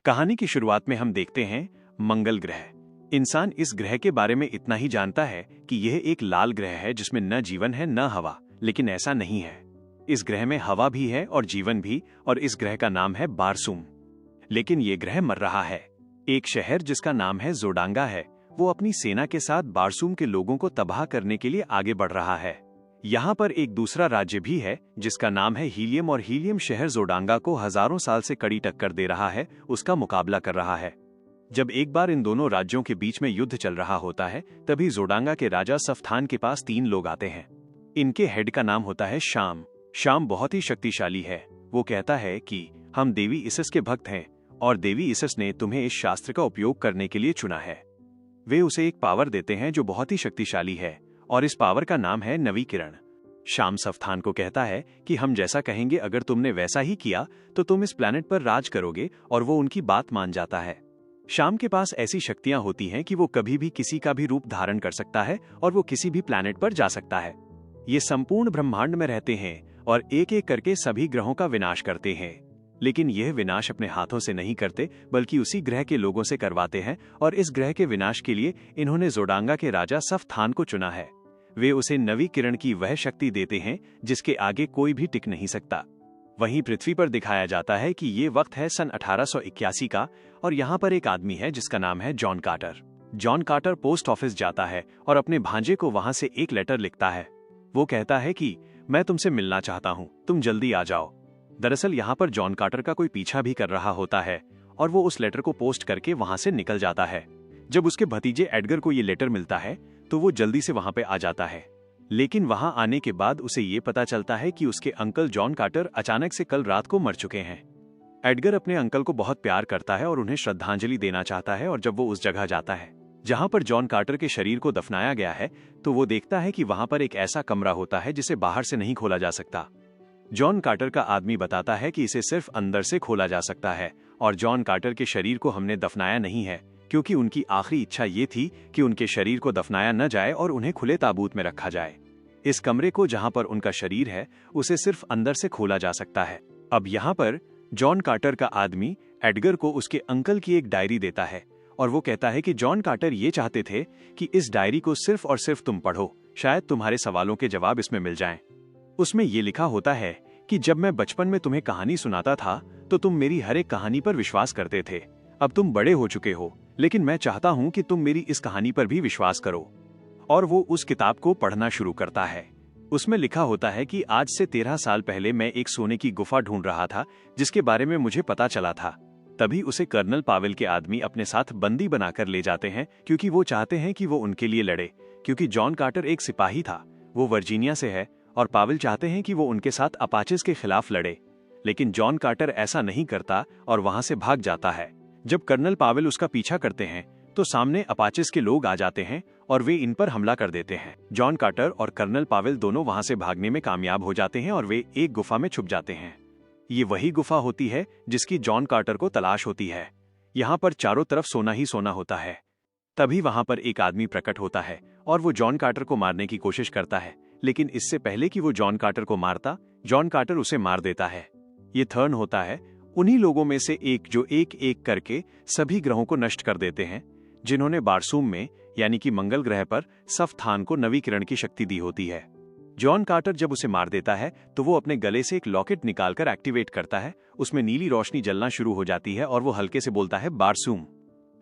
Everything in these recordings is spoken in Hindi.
कहानी की शुरुआत में हम देखते हैं मंगल ग्रह। इंसान इस ग्रह के बारे में इतना ही जानता है कि यह एक लाल ग्रह है जिसमें न जीवन है न हवा, लेकिन ऐसा नहीं है। इस ग्रह में हवा भी है और जीवन भी, और इस ग्रह का नाम है बारसूम। लेकिन ये ग्रह मर रहा है। एक शहर जिसका नाम है जोडांगा है, वो अपनी सेना के साथ बारसूम के लोगों को तबाह करने के लिए आगे बढ़ रहा है। यहाँ पर एक दूसरा राज्य भी है जिसका नाम है हीलियम, और हीलियम शहर जोडांगा को हजारों साल से कड़ी टक्कर दे रहा है, उसका मुकाबला कर रहा है। जब एक बार इन दोनों राज्यों के बीच में युद्ध चल रहा होता है, तभी जोडांगा के राजा सफ्थान के पास 3 लोग आते हैं। इनके हेड का नाम होता है शाम। शाम बहुत ही शक्तिशाली है। वो कहता है कि हम देवी इसिस के भक्त हैं और देवी इसिस ने तुम्हें इस शास्त्र का उपयोग करने के लिए चुना है। वे उसे एक पावर देते हैं जो बहुत ही शक्तिशाली है, और इस पावर का नाम है नवीकरण। शाम सफ्थान को कहता है कि हम जैसा कहेंगे अगर तुमने वैसा ही किया तो तुम इस प्लेनेट पर राज करोगे, और वो उनकी बात मान जाता है। शाम के पास ऐसी शक्तियां होती हैं कि वो कभी भी किसी का भी रूप धारण कर सकता है और वो किसी भी प्लेनेट पर जा सकता है। ये संपूर्ण ब्रह्मांड में रहते हैं और एक एक करके सभी ग्रहों का विनाश करते हैं। लेकिन यह विनाश अपने हाथों से नहीं करते, बल्कि उसी ग्रह के लोगों से करवाते हैं, और इस ग्रह के विनाश के लिए इन्होंने जोडांगा के राजा सफ्थान को चुना है। वे उसे नवीकरण की वह शक्ति देते हैं जिसके आगे कोई भी टिक नहीं सकता। वहीं पृथ्वी पर दिखाया जाता है कि ये वक्त है सन 1881 का, और यहाँ पर एक आदमी है जिसका नाम है John Carter. John Carter post office जाता है और अपने भांजे को वहां से एक लेटर लिखता है। वो कहता है कि मैं तुमसे मिलना चाहता हूँ, तुम जल्दी आ जाओ। दरअसल यहाँ पर जॉन कार्टर का कोई पीछा भी कर रहा होता है, और वो उस लेटर को पोस्ट करके वहां से निकल जाता है। जब उसके भतीजे एडगर को ये लेटर मिलता है तो वो जल्दी से वहां पे आ जाता है। लेकिन वहां आने के बाद उसे ये पता चलता है कि उसके अंकल जॉन कार्टर अचानक से कल रात को मर चुके हैं। एडगर अपने अंकल को बहुत प्यार करता है और उन्हें श्रद्धांजलि देना चाहता है, और जब वो उस जगह जाता है जहां पर जॉन कार्टर के शरीर को दफनाया गया है, तो वो देखता है कि वहां पर एक ऐसा कमरा होता है जिसे बाहर से नहीं खोला जा सकता। जॉन कार्टर का आदमी बताता है कि इसे सिर्फ अंदर से खोला जा सकता है, और जॉन कार्टर के शरीर को हमने दफनाया नहीं है क्योंकि उनकी आखिरी इच्छा ये थी कि उनके शरीर को दफनाया न जाए और उन्हें खुले ताबूत में रखा जाए। इस कमरे को जहां पर उनका शरीर है उसे सिर्फ अंदर से खोला जा सकता है। अब यहाँ पर जॉन कार्टर का आदमी एडगर को उसके अंकल की एक डायरी देता है, और वो कहता है कि जॉन कार्टर ये चाहते थे कि इस डायरी को सिर्फ और सिर्फ तुम पढ़ो, शायद तुम्हारे सवालों के जवाब इसमें मिल जाएं। उसमें ये लिखा होता है कि जब मैं बचपन में तुम्हें कहानी सुनाता था तो तुम मेरी हर एक कहानी पर विश्वास करते थे। अब तुम बड़े हो चुके हो, लेकिन मैं चाहता हूं कि तुम मेरी इस कहानी पर भी विश्वास करो। और वो उस किताब को पढ़ना शुरू करता है। उसमें लिखा होता है कि आज से 13 साल पहले मैं एक सोने की गुफा ढूंढ रहा था जिसके बारे में मुझे पता चला था। तभी उसे कर्नल पावेल के आदमी अपने साथ बंदी बनाकर ले जाते हैं, क्योंकि वो चाहते हैं कि वो उनके लिए लड़े। क्योंकि जॉन कार्टर एक सिपाही था, वो वर्जीनिया से है, और पावेल चाहते हैं कि वो उनके साथ अपाचेस के खिलाफ लड़े। लेकिन जॉन कार्टर ऐसा नहीं करता और वहां से भाग जाता है। जब कर्नल पावेल उसका पीछा करते हैं तो सामने अपाचेस के लोग आ जाते हैं और वे इन पर हमला कर देते हैं। जॉन कार्टर और कर्नल पावेल दोनों वहां से भागने में कामयाब हो जाते हैं और वे एक गुफा में छुप जाते हैं। ये वही गुफा होती है जिसकी जॉन कार्टर को तलाश होती है। यहाँ पर चारों तरफ सोना ही सोना होता है। तभी वहां पर एक आदमी प्रकट होता है और वो जॉन कार्टर को मारने की कोशिश करता है, लेकिन इससे पहले कि वो जॉन कार्टर को मारता, जॉन कार्टर उसे मार देता है। ये थर्न होता है उन्हीं लोगों में से एक जो एक एक करके सभी ग्रहों को नष्ट कर देते हैं, जिन्होंने बारसूम में यानी कि मंगल ग्रह पर सफ्थान को नवीकरण की शक्ति दी होती है। जॉन कार्टर जब उसे मार देता है तो वो अपने गले से एक लॉकेट निकालकर एक्टिवेट करता है। उसमें नीली रोशनी जलना शुरू हो जाती है और वो हल्के से बोलता है बारसूम।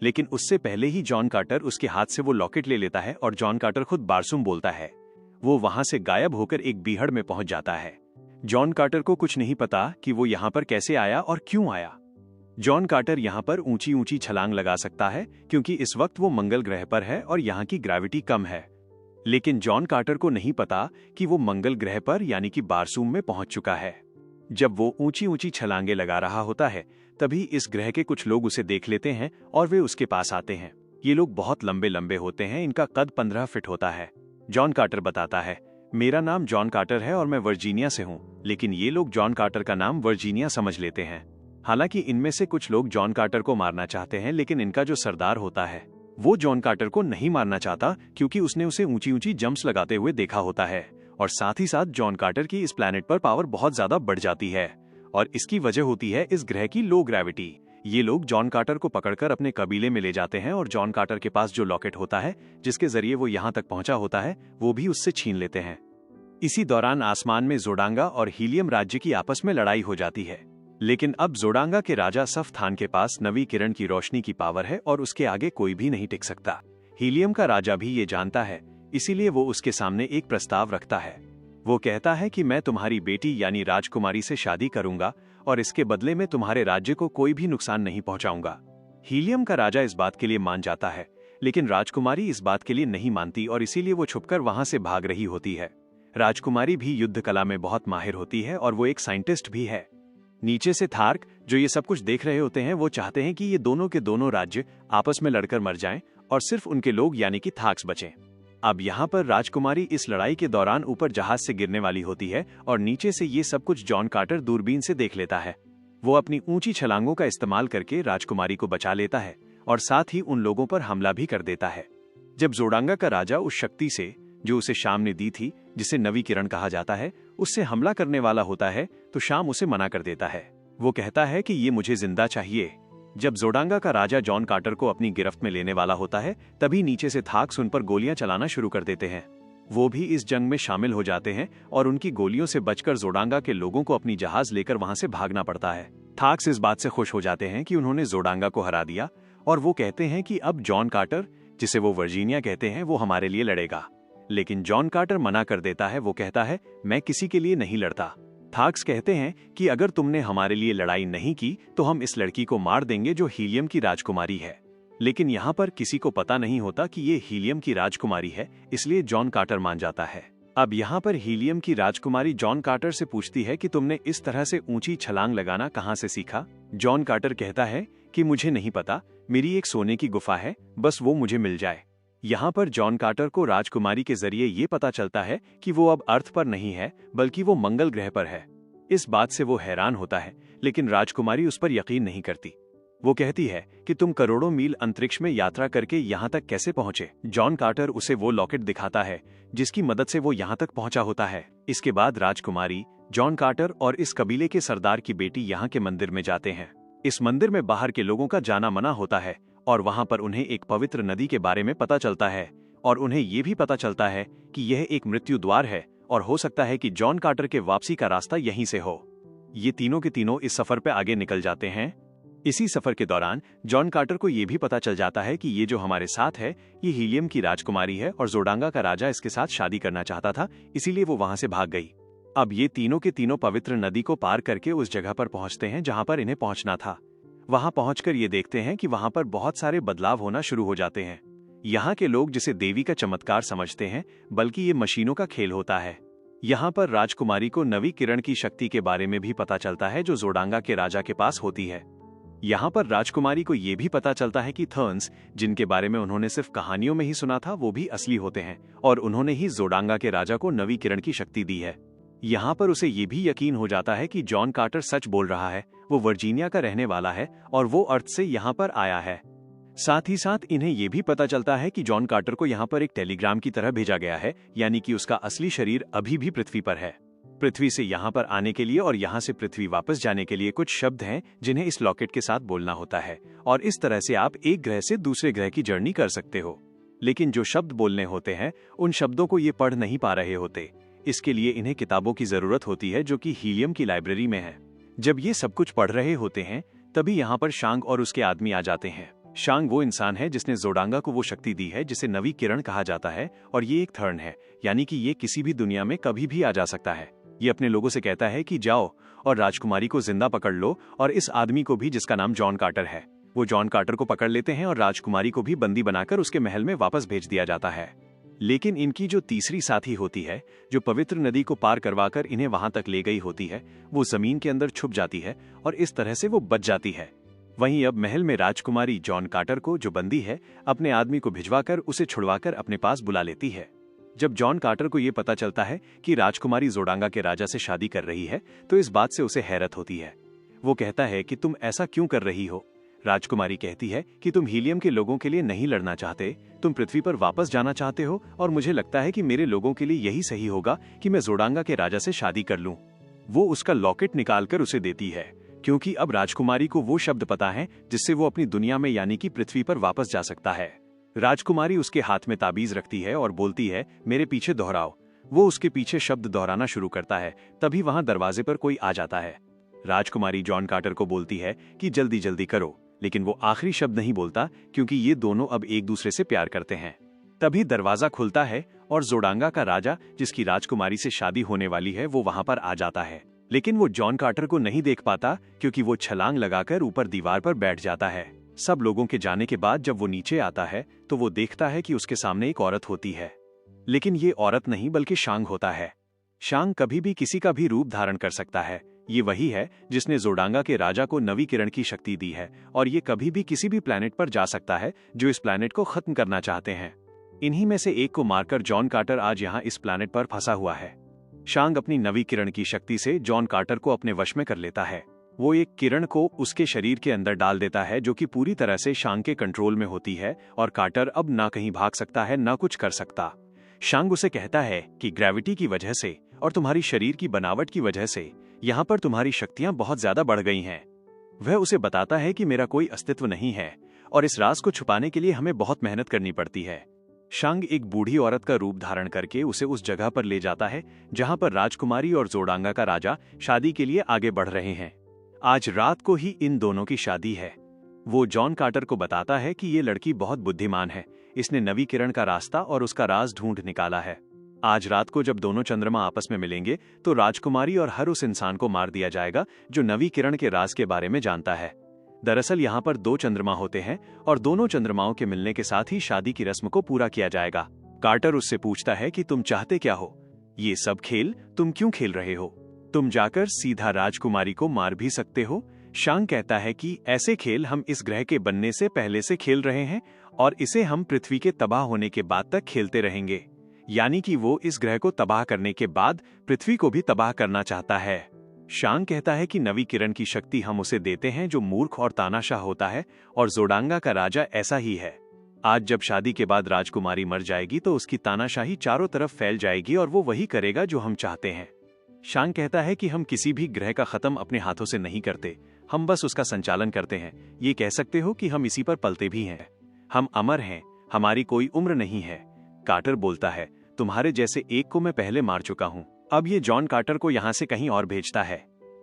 लेकिन उससे पहले ही जॉन कार्टर उसके हाथ से वो लॉकेट ले लेता है और जॉन कार्टर खुद बारसूम बोलता है। वो वहां से गायब होकर एक बीहड़ में पहुंच जाता है। जॉन कार्टर को कुछ नहीं पता कि वो यहाँ पर कैसे आया और क्यों आया। जॉन कार्टर यहाँ पर ऊंची ऊंची छलांग लगा सकता है क्योंकि इस वक्त वो मंगल ग्रह पर है और यहाँ की ग्रेविटी कम है। लेकिन जॉन कार्टर को नहीं पता कि वो मंगल ग्रह पर यानी कि बारसूम में पहुंच चुका है। जब वो ऊंची ऊंची छलांगे लगा रहा होता है, तभी इस ग्रह के कुछ लोग उसे देख लेते हैं और वे उसके पास आते हैं। ये लोग बहुत लंबे लंबे होते हैं, इनका कद 15 फीट होता है। जॉन कार्टर बताता है, मेरा नाम जॉन कार्टर है और मैं वर्जीनिया से हूँ। लेकिन ये लोग जॉन कार्टर का नाम वर्जीनिया समझ लेते हैं। हालांकि इनमें से कुछ लोग जॉन कार्टर को मारना चाहते हैं, लेकिन इनका जो सरदार होता है वो जॉन कार्टर को नहीं मारना चाहता, क्योंकि उसने उसे ऊंची ऊंची जंप्स लगाते हुए देखा होता है। और साथ ही साथ जॉन कार्टर की इस प्लेनेट पर पावर बहुत ज्यादा बढ़ जाती है, और इसकी वजह होती है इस ग्रह की लो ग्रेविटी। ये लोग जॉन कार्टर को पकड़कर अपने कबीले में ले जाते हैं और जॉन कार्टर के पास जो लॉकेट होता है जिसके जरिए वो यहाँ तक पहुंचा होता है वो भी उससे छीन लेते हैं। इसी दौरान आसमान में जोडांगा और हीलियम राज्य की आपस में लड़ाई हो जाती है। लेकिन अब जोडांगा के राजा सफ्थान के पास नवी किरण की रोशनी की पावर है और उसके आगे कोई भी नहीं टिक सकता। हीलियम का राजा भी ये जानता है, इसीलिए वो उसके सामने एक प्रस्ताव रखता है। वो कहता है कि मैं तुम्हारी बेटी यानी राजकुमारी से शादी करूंगा और इसके बदले में तुम्हारे राज्य को कोई भी नुकसान नहीं पहुंचाऊंगा। हीलियम का राजा इस बात के लिए मान जाता है, लेकिन राजकुमारी इस बात के लिए नहीं मानती और इसीलिए वो छुपकर वहां से भाग रही होती है। राजकुमारी भी युद्ध कला में बहुत माहिर होती है और वो एक साइंटिस्ट भी है। नीचे से थार्क, जो ये सब कुछ देख रहे होते हैं, वो चाहते हैं कि ये दोनों के दोनों राज्य आपस में लड़कर मर जाएं और सिर्फ उनके लोग यानी कि थार्क्स बचें। अब यहाँ पर राजकुमारी इस लड़ाई के दौरान ऊपर जहाज से गिरने वाली होती है और नीचे से ये सब कुछ जॉन कार्टर दूरबीन से देख लेता है। वो अपनी ऊंची छलांगों का इस्तेमाल करके राजकुमारी को बचा लेता है और साथ ही उन लोगों पर हमला भी कर देता है। जब जोडांगा का राजा उस शक्ति से, जो उसे शाम ने दी थी, जिसे नवी किरण कहा जाता है, उससे हमला करने वाला होता है तो शाम उसे मना कर देता है। वो कहता है कि ये मुझे जिंदा चाहिए। जब जोडांगा का राजा जॉन कार्टर को अपनी गिरफ्त में लेने वाला होता है, तभी नीचे से थार्क्स उन पर गोलियां चलाना शुरू कर देते हैं। वो भी इस जंग में शामिल हो जाते हैं और उनकी गोलियों से बचकर जोडांगा के लोगों को अपनी जहाज लेकर वहां से भागना पड़ता है। थार्क्स इस बात से खुश हो जाते हैं कि उन्होंने जोडांगा को हरा दिया और वो कहते हैं कि अब जॉन कार्टर, जिसे वो वर्जीनिया कहते हैं, वो हमारे लिए लड़ेगा। लेकिन जॉन कार्टर मना कर देता है। वो कहता है, मैं किसी के लिए नहीं लड़ता। थार्क्स कहते हैं कि अगर तुमने हमारे लिए लड़ाई नहीं की तो हम इस लड़की को मार देंगे जो हीलियम की राजकुमारी है। लेकिन यहाँ पर किसी को पता नहीं होता कि ये हीलियम की राजकुमारी है, इसलिए जॉन कार्टर मान जाता है। अब यहाँ पर हीलियम की राजकुमारी जॉन कार्टर से पूछती है कि तुमने इस तरह से ऊंची छलांग लगाना कहाँ से सीखा। जॉन कार्टर कहता है कि मुझे नहीं पता, मेरी एक सोने की गुफा है, बस वो मुझे मिल जाए। यहाँ पर जॉन कार्टर को राजकुमारी के जरिए ये पता चलता है कि वो अब अर्थ पर नहीं है बल्कि वो मंगल ग्रह पर है। इस बात से वो हैरान होता है, लेकिन राजकुमारी उस पर यकीन नहीं करती। वो कहती है कि तुम करोड़ों मील अंतरिक्ष में यात्रा करके यहाँ तक कैसे पहुँचे। जॉन कार्टर उसे वो लॉकेट दिखाता है जिसकी मदद से वो यहाँ तक पहुँचा होता है। इसके बाद राजकुमारी, जॉन कार्टर और इस कबीले के सरदार की बेटी यहाँ के मंदिर में जाते हैं। इस मंदिर में बाहर के लोगों का जाना मना होता है और वहां पर उन्हें एक पवित्र नदी के बारे में पता चलता है और उन्हें ये भी पता चलता है कि यह एक मृत्यु द्वार है और हो सकता है कि जॉन कार्टर के वापसी का रास्ता यहीं से हो। ये तीनों के तीनों इस सफर पे आगे निकल जाते हैं। इसी सफर के दौरान जॉन कार्टर को ये भी पता चल जाता है कि ये जो हमारे साथ है ये हीलियम की राजकुमारी है और जोडांगा का राजा इसके साथ शादी करना चाहता था, इसीलिए वो वहां से भाग गई। अब ये तीनों के तीनों पवित्र नदी को पार करके उस जगह पर पहुंचते हैं जहां पर इन्हें पहुंचना था। वहां पहुंचकर ये देखते हैं कि वहां पर बहुत सारे बदलाव होना शुरू हो जाते हैं। यहाँ के लोग जिसे देवी का चमत्कार समझते हैं, बल्कि ये मशीनों का खेल होता है। यहाँ पर राजकुमारी को नवी किरण की शक्ति के बारे में भी पता चलता है जो जोडांगा के राजा के पास होती है। यहाँ पर राजकुमारी को ये भी पता चलता है कि थर्न्स, जिनके बारे में उन्होंने सिर्फ कहानियों में ही सुना था, वो भी असली होते हैं और उन्होंने ही जोडांगा के राजा को नवी किरण की शक्ति दी है। यहाँ पर उसे ये भी यकीन हो जाता है कि जॉन कार्टर सच बोल रहा है, वो वर्जीनिया का रहने वाला है और वो अर्थ से यहाँ पर आया है। साथ ही साथ इन्हें ये भी पता चलता है कि जॉन कार्टर को यहाँ पर एक टेलीग्राम की तरह भेजा गया है, यानी कि उसका असली शरीर अभी भी पृथ्वी पर है। पृथ्वी से यहाँ पर आने के लिए और यहाँ से पृथ्वी वापस जाने के लिए कुछ शब्द हैं जिन्हें इस लॉकेट के साथ बोलना होता है और इस तरह से आप एक ग्रह से दूसरे ग्रह की जर्नी कर सकते हो। लेकिन जो शब्द बोलने होते हैं उन शब्दों को ये पढ़ नहीं पा रहे होते, इसके लिए इन्हें किताबों की जरूरत होती है जो कि हीलियम की लाइब्रेरी में है। जब ये सब कुछ पढ़ रहे होते हैं तभी यहाँ पर शांग और उसके आदमी आ जाते हैं। शांग वो इंसान है जिसने जोडांगा को वो शक्ति दी है जिसे नवी किरण कहा जाता है और ये एक थर्न है, यानी कि ये किसी भी दुनिया में कभी भी आ जा सकता है। ये अपने लोगों से कहता है कि जाओ और राजकुमारी को जिंदा पकड़ लो और इस आदमी को भी जिसका नाम जॉन कार्टर है। वो जॉन कार्टर को पकड़ लेते हैं और राजकुमारी को भी बंदी बनाकर उसके महल में वापस भेज दिया जाता है। लेकिन इनकी जो तीसरी साथी होती है, जो पवित्र नदी को पार करवाकर इन्हें वहां तक ले गई होती है, वो जमीन के अंदर छुप जाती है और इस तरह से वो बच जाती है। वहीं अब महल में राजकुमारी जॉन कार्टर को, जो बंदी है, अपने आदमी को भिजवाकर उसे छुड़वाकर अपने पास बुला लेती है। जब जॉन कार्टर को ये पता चलता है कि राजकुमारी जोडांगा के राजा से शादी कर रही है तो इस बात से उसे हैरत होती है। वो कहता है कि तुम ऐसा क्यों कर रही हो। राजकुमारी कहती है कि तुम हीलियम के लोगों के लिए नहीं लड़ना चाहते, तुम पृथ्वी पर वापस जाना चाहते हो और मुझे लगता है कि मेरे लोगों के लिए यही सही होगा कि मैं जोडांगा के राजा से शादी कर लूं। वो उसका लॉकेट निकालकर उसे देती है। क्योंकि अब राजकुमारी को वो शब्द पता है जिससे वो अपनी दुनिया में यानी कि पृथ्वी पर वापस जा सकता है। राजकुमारी उसके हाथ में ताबीज रखती है और बोलती है, मेरे पीछे दोहराओ। वो उसके पीछे शब्द दोहराना शुरू करता है। तभी वहां दरवाजे पर कोई आ जाता है। राजकुमारी जॉन कार्टर को बोलती है कि जल्दी जल्दी करो, लेकिन वो आखिरी शब्द नहीं बोलता क्योंकि ये दोनों अब एक दूसरे से प्यार करते हैं। तभी दरवाजा खुलता है और जोडांगा का राजा, जिसकी राजकुमारी से शादी होने वाली है, वो वहां पर आ जाता है। लेकिन वो जॉन कार्टर को नहीं देख पाता क्योंकि वो छलांग लगाकर ऊपर दीवार पर बैठ जाता है। सब लोगों के जाने के बाद जब वो नीचे आता है तो वो देखता है कि उसके सामने एक औरत होती है। लेकिन ये औरत नहीं बल्कि शांग होता है। शांग कभी भी किसी का भी रूप धारण कर सकता है। ये वही है जिसने जोडांगा के राजा को नवीकरण की शक्ति दी है और ये कभी भी किसी भी प्लेनेट पर जा सकता है जो इस प्लेनेट को खत्म करना चाहते हैं। इन्हीं में से एक को मारकर जॉन कार्टर आज यहाँ इस प्लेनेट पर फंसा हुआ है। शांग अपनी नवीकरण की शक्ति से जॉन कार्टर को अपने वश में कर लेता है। वो एक किरण को उसके शरीर के अंदर डाल देता है जो कि पूरी तरह से शांग के कंट्रोल में होती है और कार्टर अब ना कहीं भाग सकता है ना कुछ कर सकता। शांग उसे कहता है कि ग्रेविटी की वजह से और तुम्हारी शरीर की बनावट की वजह से यहाँ पर तुम्हारी शक्तियां बहुत ज्यादा बढ़ गई हैं। वह उसे बताता है कि मेरा कोई अस्तित्व नहीं है और इस राज को छुपाने के लिए हमें बहुत मेहनत करनी पड़ती है। शांग एक बूढ़ी औरत का रूप धारण करके उसे उस जगह पर ले जाता है जहां पर राजकुमारी और जोडांगा का राजा शादी के लिए आगे बढ़ रहे हैं। आज रात को ही इन दोनों की शादी है। वो जॉन कार्टर को बताता है कि ये लड़की बहुत बुद्धिमान है, इसने नवीकरण का रास्ता और उसका राज ढूंढ निकाला है। आज रात को जब दोनों चंद्रमा आपस में मिलेंगे तो राजकुमारी और हर उस इंसान को मार दिया जाएगा जो नवीकरण के राज के बारे में जानता है। दरअसल यहाँ पर 2 चंद्रमा होते हैं और दोनों चंद्रमाओं के मिलने के साथ ही शादी की रस्म को पूरा किया जाएगा। कार्टर उससे पूछता है कि तुम चाहते क्या हो? ये सब खेल तुम क्यों खेल रहे हो? तुम जाकर सीधा राजकुमारी को मार भी सकते हो। शांग कहता है कि ऐसे खेल हम इस ग्रह के बनने से पहले से खेल रहे हैं और इसे हम पृथ्वी के तबाह होने के बाद तक खेलते रहेंगे। यानी कि वो इस ग्रह को तबाह करने के बाद पृथ्वी को भी तबाह करना चाहता है। शांग कहता है कि नवीकरण की शक्ति हम उसे देते हैं जो मूर्ख और तानाशाह होता है और जोडांगा का राजा ऐसा ही है। आज जब शादी के बाद राजकुमारी मर जाएगी तो उसकी तानाशाही चारों तरफ फैल जाएगी और वो वही करेगा जो हम चाहते हैं। शांग कहता है कि हम किसी भी ग्रह का खत्म अपने हाथों से नहीं करते, हम बस उसका संचालन करते हैं। ये कह सकते हो कि हम इसी पर पलते भी हैं। हम अमर हैं, हमारी कोई उम्र नहीं है। कार्टर बोलता है, तुम्हारे जैसे एक को मैं पहले मार चुका हूँ। अब ये जॉन कार्टर को यहाँ से कहीं और भेजता है।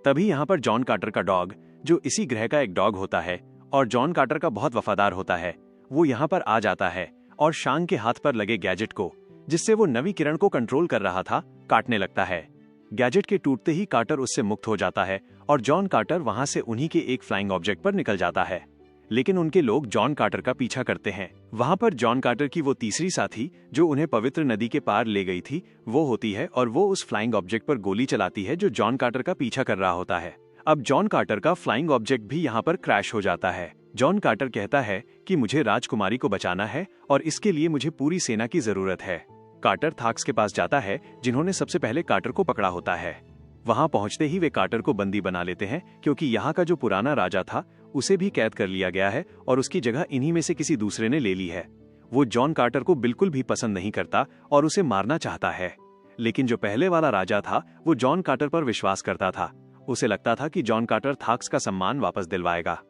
तभी यहाँ पर जॉन कार्टर का डॉग, जो इसी ग्रह का एक डॉग होता है और जॉन कार्टर का बहुत वफादार होता है, वो यहाँ पर आ जाता है और शांग के हाथ पर लगे गैजेट को, जिससे वो नवीकरण को कंट्रोल कर रहा था, काटने लगता है। गैजेट के टूटते ही कार्टर उससे मुक्त हो जाता है और जॉन कार्टर वहां से उन्हीं के एक फ्लाइंग ऑब्जेक्ट पर निकल जाता है। लेकिन उनके लोग जॉन कार्टर का पीछा करते हैं। वहां पर जॉन कार्टर की वो तीसरी साथी जो उन्हें पवित्र नदी के पार ले गई थी वो होती है और वो उस फ्लाइंग ऑब्जेक्ट पर गोली चलाती है जो जॉन कार्टर का पीछा कर रहा होता है। अब जॉन कार्टर का फ्लाइंग ऑब्जेक्ट भी यहाँ पर क्रैश हो जाता है। जॉन कार्टर कहता है कि मुझे राजकुमारी को बचाना है और इसके लिए मुझे पूरी सेना की जरूरत है। कार्टर थाक्स के पास जाता है जिन्होंने सबसे पहले कार्टर को पकड़ा होता है। वहां पहुंचते ही वे कार्टर को बंदी बना लेते हैं क्योंकि यहाँ का जो पुराना राजा था उसे भी कैद कर लिया गया है और उसकी जगह इन्हीं में से किसी दूसरे ने ले ली है। वो जॉन कार्टर को बिल्कुल भी पसंद नहीं करता और उसे मारना चाहता है। लेकिन जो पहले वाला राजा था वो जॉन कार्टर पर विश्वास करता था। उसे लगता था कि जॉन कार्टर थाक्स का सम्मान वापस दिलवाएगा।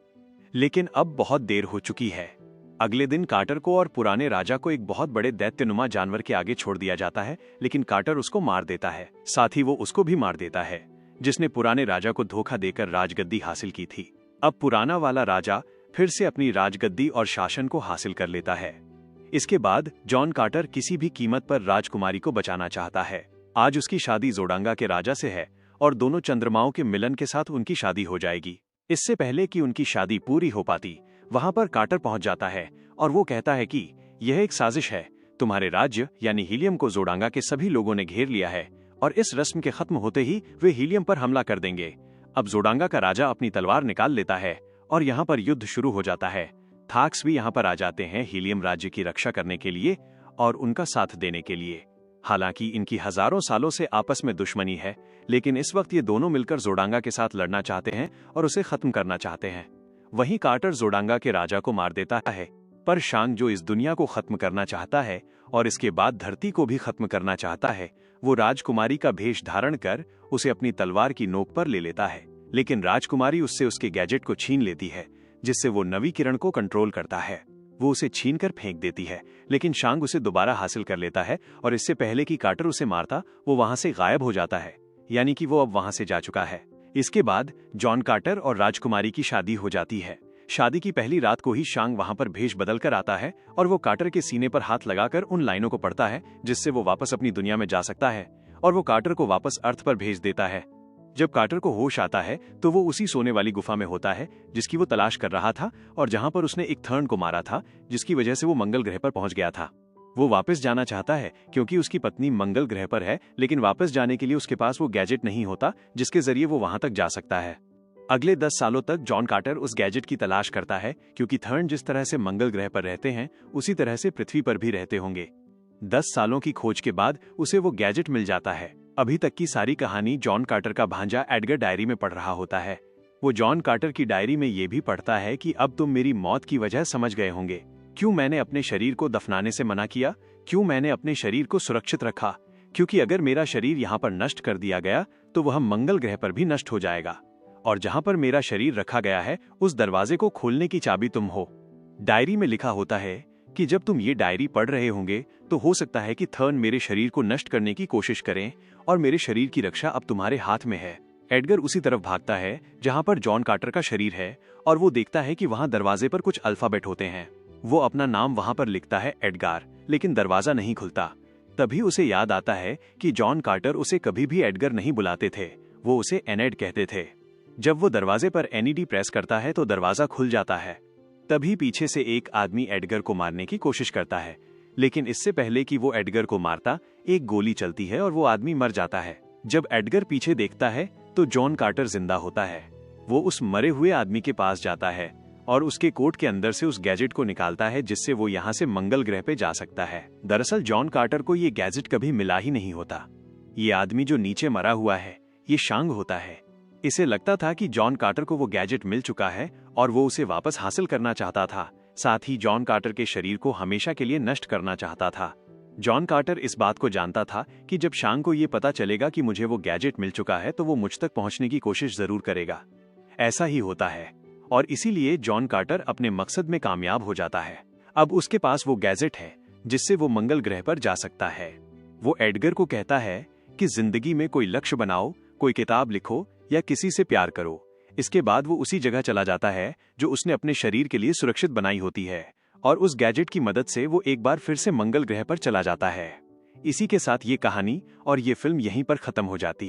लेकिन अब बहुत देर हो चुकी है। अगले दिन कार्टर को और पुराने राजा को एक बहुत बड़े दैत्यनुमा जानवर के आगे छोड़ दिया जाता है, लेकिन कार्टर उसको मार देता है। साथ ही वो उसको भी मार देता है जिसने पुराने राजा को धोखा देकर राजगद्दी हासिल की थी। अब पुराना वाला राजा फिर से अपनी राजगद्दी और शासन को हासिल कर लेता है। इसके बाद जॉन कार्टर किसी भी कीमत पर राजकुमारी को बचाना चाहता है। आज उसकी शादी जोडांगा के राजा से है और दोनों चंद्रमाओं के मिलन के साथ उनकी शादी हो जाएगी। इससे पहले कि उनकी शादी पूरी हो पाती, वहां पर कार्टर पहुंच जाता है और वो कहता है कि यह एक साजिश है। तुम्हारे राज्य यानी हीलियम को जोडांगा के सभी लोगों ने घेर लिया है और इस रस्म के खत्म होते ही वे हीलियम पर हमला कर देंगे। अब जोडांगा का राजा अपनी तलवार निकाल लेता है और यहाँ पर युद्ध शुरू हो जाता है। थाक्स भी यहाँ पर आ जाते हैं हीलियम राज्य की रक्षा करने के लिए और उनका साथ देने के लिए। हालांकि इनकी हजारों सालों से आपस में दुश्मनी है, लेकिन इस वक्त ये दोनों मिलकर जोडांगा के साथ लड़ना चाहते हैं और उसे खत्म करना चाहते हैं। वहीं कार्टर जोडांगा के राजा को मार देता है, पर शांग जो इस दुनिया को खत्म करना चाहता है और इसके बाद धरती को भी खत्म करना चाहता है, वो राजकुमारी का भेष धारण कर उसे अपनी तलवार की नोक पर ले लेता है। लेकिन राजकुमारी उससे उसके गैजेट को छीन लेती है, जिससे वो नवीकरण को कंट्रोल करता है। वो उसे छीन कर फेंक देती है, लेकिन शांग उसे दोबारा हासिल कर लेता है और इससे पहले कि कार्टर उसे मारता वो वहां से गायब हो जाता है, यानी कि वो अब वहां से जा चुका है। इसके बाद जॉन कार्टर और राजकुमारी की शादी हो जाती है। शादी की पहली रात को ही शांग वहां पर भेष बदल कर आता है और वो कार्टर के सीने पर हाथ लगाकर उन लाइनों को पढ़ता है जिससे वो वापस अपनी दुनिया में जा सकता है, और वो कार्टर को वापस अर्थ पर भेज देता है। जब कार्टर को होश आता है तो वो उसी सोने वाली गुफा में होता है जिसकी वो तलाश कर रहा था और जहां पर उसने एक थर्न को मारा था, जिसकी वजह से वो मंगल ग्रह पर पहुंच गया था। वो वापस जाना चाहता है क्योंकि उसकी पत्नी मंगल ग्रह पर है, लेकिन वापस जाने के लिए उसके पास वो गैजेट नहीं होता जिसके जरिए वो वहां तक जा सकता है। अगले 10 सालों तक जॉन कार्टर उस गैजेट की तलाश करता है, क्योंकि थर्न जिस तरह से मंगल ग्रह पर रहते हैं उसी तरह से पृथ्वी पर भी रहते होंगे। 10 सालों की खोज के बाद उसे वो गैजेट मिल जाता है। अभी तक की सारी कहानी जॉन कार्टर का भांजा एडगर डायरी में पढ़ रहा होता है। वो जॉन कार्टर की डायरी में ये भी पढ़ता है कि अब तुम मेरी मौत की वजह समझ गए होंगे। क्यों मैंने अपने शरीर को दफनाने से मना किया, क्यों मैंने अपने शरीर को सुरक्षित रखा, क्योंकि अगर मेरा शरीर यहाँ पर नष्ट कर दिया गया तो वह मंगल ग्रह पर भी नष्ट हो जाएगा, और जहाँ पर मेरा शरीर रखा गया है उस दरवाजे को खोलने की चाबी तुम हो। डायरी में लिखा होता है कि जब तुम ये डायरी पढ़ रहे होंगे तो हो सकता है कि थर्न मेरे शरीर को नष्ट करने की कोशिश करें और मेरे शरीर की रक्षा अब तुम्हारे हाथ में है। एडगर उसी तरफ भागता है जहां पर जॉन कार्टर का शरीर है और वो देखता है कि वहां दरवाजे पर कुछ अल्फाबेट होते हैं। वो अपना नाम वहां पर लिखता है एडगार, लेकिन दरवाजा नहीं खुलता। तभी उसे याद आता है कि जॉन कार्टर उसे कभी भी एडगर नहीं बुलाते थे, वो उसे एनेड कहते थे। जब वो दरवाजे पर एनईडी प्रेस करता है तो दरवाजा खुल जाता है। तभी पीछे से एक आदमी एडगर को मारने की कोशिश करता है, लेकिन इससे पहले कि वो एडगर को मारता एक गोली चलती है और वो आदमी मर जाता है। जब एडगर पीछे देखता है तो जॉन कार्टर जिंदा होता है। वो उस मरे हुए आदमी के पास जाता है और उसके कोट के अंदर से उस गैजेट को निकालता है जिससे वो यहाँ से मंगल ग्रह पे जा सकता है। दरअसल जॉन कार्टर को ये गैजेट कभी मिला ही नहीं होता। ये आदमी जो नीचे मरा हुआ है ये शांग होता है। इसे लगता था कि जॉन कार्टर को वो गैजेट मिल चुका है और वो उसे वापस हासिल करना चाहता था, साथ ही जॉन कार्टर के शरीर को हमेशा के लिए नष्ट करना चाहता था। जॉन कार्टर इस बात को जानता था कि जब शांग को ये पता चलेगा कि मुझे वो गैजेट मिल चुका है तो वो मुझ तक पहुंचने की कोशिश जरूर करेगा। ऐसा ही होता है और इसीलिए जॉन कार्टर अपने मकसद में कामयाब हो जाता है। अब उसके पास वो गैजेट है जिससे वो मंगल ग्रह पर जा सकता है। वो एडगर को कहता है कि जिंदगी में कोई लक्ष्य बनाओ, कोई किताब लिखो या किसी से प्यार करो। इसके बाद वो उसी जगह चला जाता है जो उसने अपने शरीर के लिए सुरक्षित बनाई होती है, और उस गैजेट की मदद से वो एक बार फिर से मंगल ग्रह पर चला जाता है। इसी के साथ ये कहानी और ये फिल्म यहीं पर खत्म हो जाती है।